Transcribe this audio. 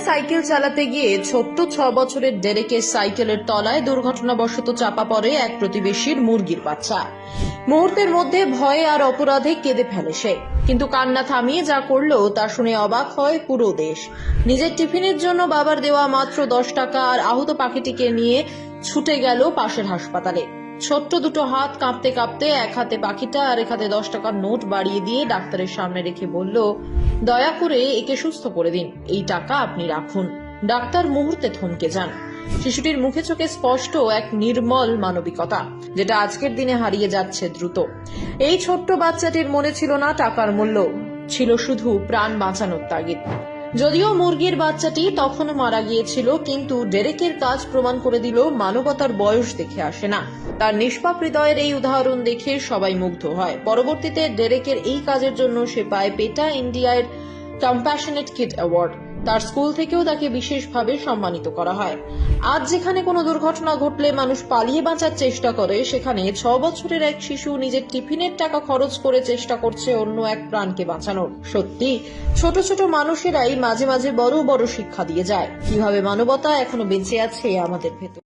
Cycle চালাতে গিয়ে ছোট্ট 6 বছরের ডেরেকের সাইকেলের তলায় দুর্ঘটনাবশত চাপা পড়ে এক প্রতিবেশীর মুরগির বাচ্চা। মুহূর্তের মধ্যে ভয়ে আর অপরাধে কেঁদে ফেলে সে, কিন্তু কান্না থামিয়ে যা করলো তা শুনে অবাক হয় পুরো দেশ। নিজের টিফিনের জন্য বাবার দেওয়া মাত্র 10 টাকা আর আহত পাখিটিকে নিয়ে ছুটে গেল পাশের হাসপাতালে। ছোট্ট দুটো হাত কাঁপতে কাঁপতে এক হাতে পাখিটা আর এক হাতে 10 টাকার নোট বাড়িয়ে দিয়ে ডাক্তারের সামনে রেখে বলল, দয়া করে একে সুস্থ করে দিন, এই টাকা আপনি রাখুন। ডাক্তার মুহূর্তে থমকে যান। শিশুটির মুখে চোখে স্পষ্ট এক নির্মল মানবিকতা, যেটা আজকের দিনে হারিয়ে যাচ্ছে দ্রুত। এই ছোট্ট বাচ্চাটির মনে ছিল না টাকার মূল্য, ছিল শুধু প্রাণ বাঁচানোর তাগিদ। যদিও মুরগির বাচ্চাটি তখনও মারা গিয়েছিল, কিন্তু ডেরেকের কাজ প্রমাণ করে দিল মানবতার বয়স দেখে আসে না। তার নিষ্পাপ হৃদয়ের এই উদাহরণ দেখে সবাই মুগ্ধ হয়। পরবর্তীতে ডেরেকের এই কাজের জন্য সে পায় পেটা ইন্ডিয়ার কম্প্যাশনেট কিড অ্যাওয়ার্ড। তার স্কুল থেকেও তাকে বিশেষভাবে সম্মানিত করা হয়। আজ যেখানে কোনো দুর্ঘটনা ঘটলে মানুষ পালিয়ে বাঁচার চেষ্টা করে, সেখানে 6 বছরের এক শিশু নিজের টিফিনের টাকা খরচ করে চেষ্টা করছে অন্য এক প্রাণকে বাঁচানোর। সত্যি ছোট ছোট মানুষেরাই মাঝে মাঝে বড় বড় শিক্ষা দিয়ে যায়, কিভাবে মানবতা এখনো বেঁচে আছে আমাদের ভেতর।